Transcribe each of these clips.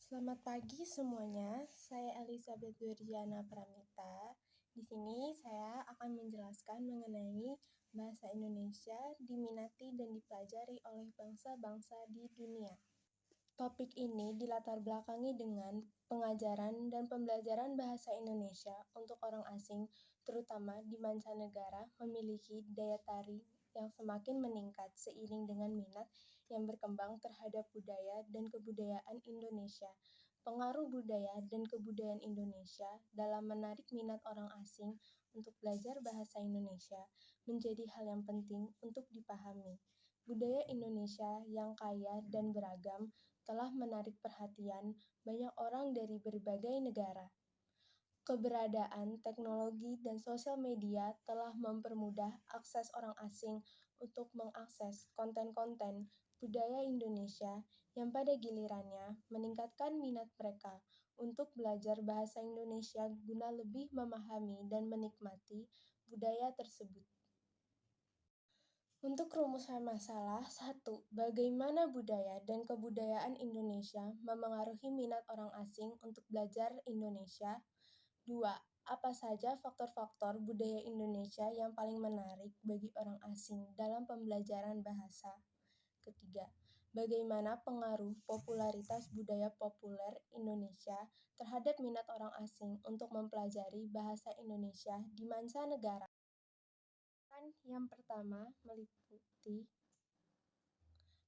Selamat pagi semuanya, saya Elizabeth Durjana Pramita. Di sini saya akan menjelaskan mengenai bahasa Indonesia diminati dan dipelajari oleh bangsa-bangsa di dunia. Topik ini dilatar belakangi dengan pengajaran dan pembelajaran bahasa Indonesia untuk orang asing, terutama di mancanegara, memiliki daya tarik yang semakin meningkat seiring dengan minat yang berkembang terhadap budaya dan kebudayaan Indonesia. Pengaruh budaya dan kebudayaan Indonesia dalam menarik minat orang asing untuk belajar bahasa Indonesia menjadi hal yang penting untuk dipahami. Budaya Indonesia yang kaya dan beragam telah menarik perhatian banyak orang dari berbagai negara. Keberadaan teknologi dan sosial media telah mempermudah akses orang asing untuk mengakses konten-konten budaya Indonesia yang pada gilirannya meningkatkan minat mereka untuk belajar bahasa Indonesia guna lebih memahami dan menikmati budaya tersebut. Untuk rumusan masalah, 1. Bagaimana budaya dan kebudayaan Indonesia memengaruhi minat orang asing untuk belajar Indonesia? 2. Apa saja faktor-faktor budaya Indonesia yang paling menarik bagi orang asing dalam pembelajaran bahasa? Ketiga, bagaimana pengaruh popularitas budaya populer Indonesia terhadap minat orang asing untuk mempelajari bahasa Indonesia di mancanegara? Yang pertama meliputi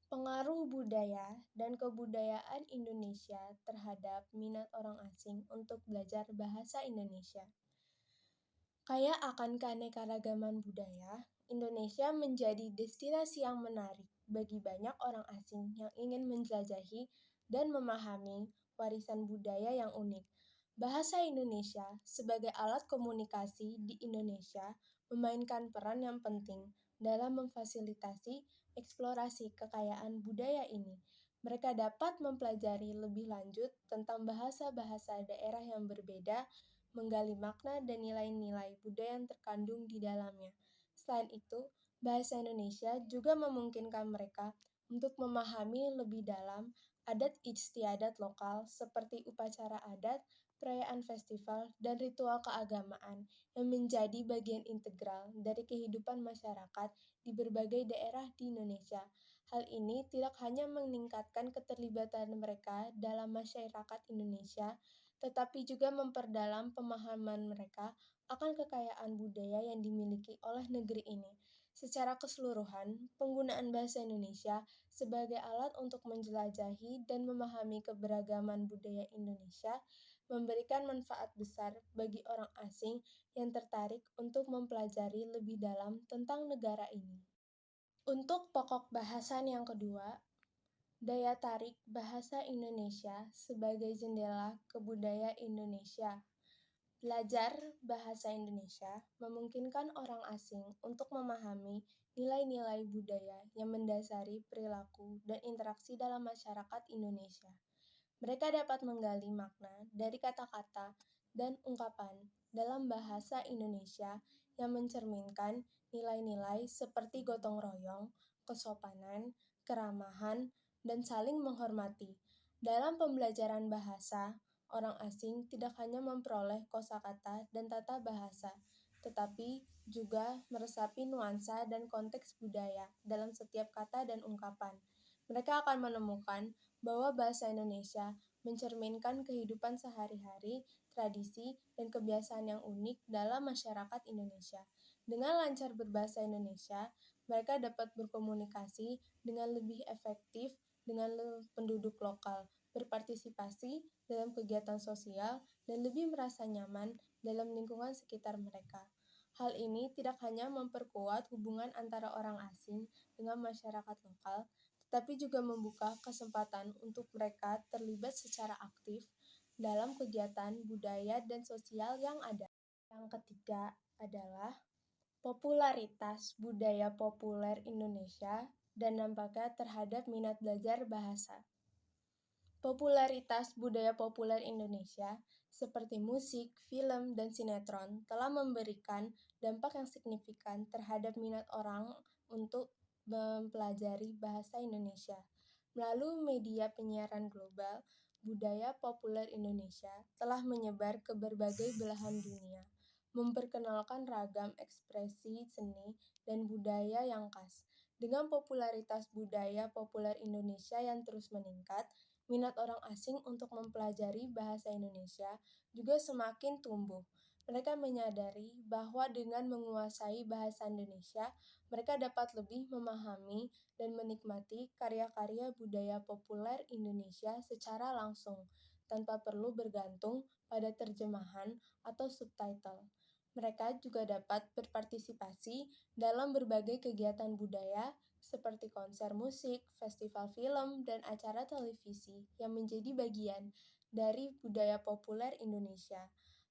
pengaruh budaya dan kebudayaan Indonesia terhadap minat orang asing untuk belajar bahasa Indonesia. Kaya akan keanekaragaman budaya, Indonesia menjadi destinasi yang menarik bagi banyak orang asing yang ingin menjelajahi dan memahami warisan budaya yang unik. Bahasa Indonesia sebagai alat komunikasi di Indonesia memainkan peran yang penting dalam memfasilitasi eksplorasi kekayaan budaya ini. Mereka dapat mempelajari lebih lanjut tentang bahasa-bahasa daerah yang berbeda, menggali makna dan nilai-nilai budaya yang terkandung di dalamnya. Selain itu, bahasa Indonesia juga memungkinkan mereka untuk memahami lebih dalam adat istiadat lokal seperti upacara adat, perayaan festival, dan ritual keagamaan yang menjadi bagian integral dari kehidupan masyarakat di berbagai daerah di Indonesia. Hal ini tidak hanya meningkatkan keterlibatan mereka dalam masyarakat Indonesia, tetapi juga memperdalam pemahaman mereka akan kekayaan budaya yang dimiliki oleh negeri ini. Secara keseluruhan, penggunaan bahasa Indonesia sebagai alat untuk menjelajahi dan memahami keberagaman budaya Indonesia memberikan manfaat besar bagi orang asing yang tertarik untuk mempelajari lebih dalam tentang negara ini. Untuk pokok bahasan yang kedua, daya tarik bahasa Indonesia sebagai jendela ke budaya Indonesia. Belajar bahasa Indonesia memungkinkan orang asing untuk memahami nilai-nilai budaya yang mendasari perilaku dan interaksi dalam masyarakat Indonesia. Mereka dapat menggali makna dari kata-kata dan ungkapan dalam bahasa Indonesia yang mencerminkan nilai-nilai seperti gotong royong, kesopanan, keramahan, dan saling menghormati. Dalam pembelajaran bahasa, orang asing tidak hanya memperoleh kosakata dan tata bahasa, tetapi juga meresapi nuansa dan konteks budaya dalam setiap kata dan ungkapan. Mereka akan menemukan bahwa bahasa Indonesia mencerminkan kehidupan sehari-hari, tradisi, dan kebiasaan yang unik dalam masyarakat Indonesia. Dengan lancar berbahasa Indonesia, mereka dapat berkomunikasi dengan lebih efektif dengan penduduk lokal, berpartisipasi dalam kegiatan sosial, dan lebih merasa nyaman dalam lingkungan sekitar mereka. Hal ini tidak hanya memperkuat hubungan antara orang asing dengan masyarakat lokal, tetapi juga membuka kesempatan untuk mereka terlibat secara aktif dalam kegiatan budaya dan sosial yang ada. Yang ketiga adalah popularitas budaya populer Indonesia dan dampaknya terhadap minat belajar bahasa. Popularitas budaya populer Indonesia seperti musik, film, dan sinetron telah memberikan dampak yang signifikan terhadap minat orang untuk mempelajari bahasa Indonesia. Melalui media penyiaran global, budaya populer Indonesia telah menyebar ke berbagai belahan dunia, memperkenalkan ragam ekspresi seni dan budaya yang khas. Dengan popularitas budaya populer Indonesia yang terus meningkat, minat orang asing untuk mempelajari bahasa Indonesia juga semakin tumbuh. Mereka menyadari bahwa dengan menguasai bahasa Indonesia, mereka dapat lebih memahami dan menikmati karya-karya budaya populer Indonesia secara langsung, tanpa perlu bergantung pada terjemahan atau subtitle. Mereka juga dapat berpartisipasi dalam berbagai kegiatan budaya seperti konser musik, festival film, dan acara televisi yang menjadi bagian dari budaya populer Indonesia.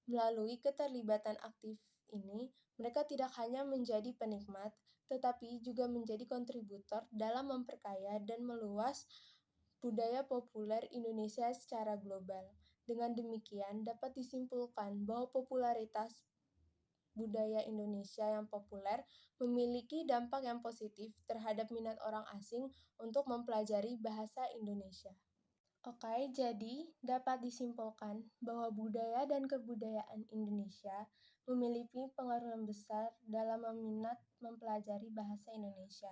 Melalui keterlibatan aktif ini, mereka tidak hanya menjadi penikmat, tetapi juga menjadi kontributor dalam memperkaya dan meluas budaya populer Indonesia secara global. Dengan demikian, dapat disimpulkan bahwa popularitas budaya Indonesia yang populer memiliki dampak yang positif terhadap minat orang asing untuk mempelajari bahasa Indonesia. Oke, jadi dapat disimpulkan bahwa budaya dan kebudayaan Indonesia memiliki pengaruh yang besar dalam meminat mempelajari bahasa Indonesia.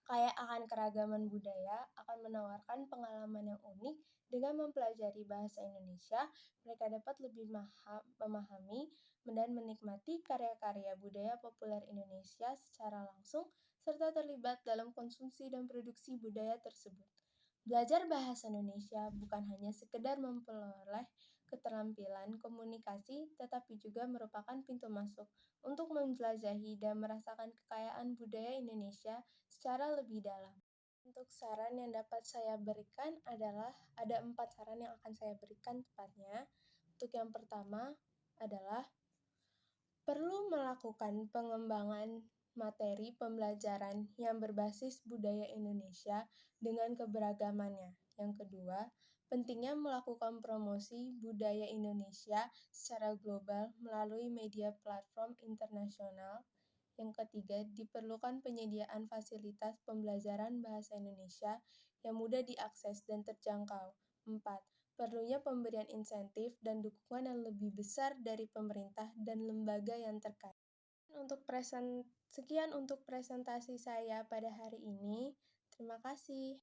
Kaya akan keragaman budaya akan menawarkan pengalaman yang unik dengan mempelajari bahasa Indonesia, mereka dapat lebih memahami dan menikmati karya-karya budaya populer Indonesia secara langsung serta terlibat dalam konsumsi dan produksi budaya tersebut. Belajar bahasa Indonesia bukan hanya sekedar memperoleh keterampilan komunikasi, tetapi juga merupakan pintu masuk untuk menjelajahi dan merasakan kekayaan budaya Indonesia secara lebih dalam. Untuk saran yang dapat saya berikan adalah ada 4 saran yang akan saya berikan tepatnya. Untuk yang pertama adalah perlu melakukan pengembangan materi pembelajaran yang berbasis budaya Indonesia dengan keberagamannya. Yang kedua, pentingnya melakukan promosi budaya Indonesia secara global melalui media platform internasional. Yang ketiga, diperlukan penyediaan fasilitas pembelajaran bahasa Indonesia yang mudah diakses dan terjangkau. 4. Perlunya pemberian insentif dan dukungan yang lebih besar dari pemerintah dan lembaga yang terkait. Sekian untuk presentasi saya pada hari ini. Terima kasih.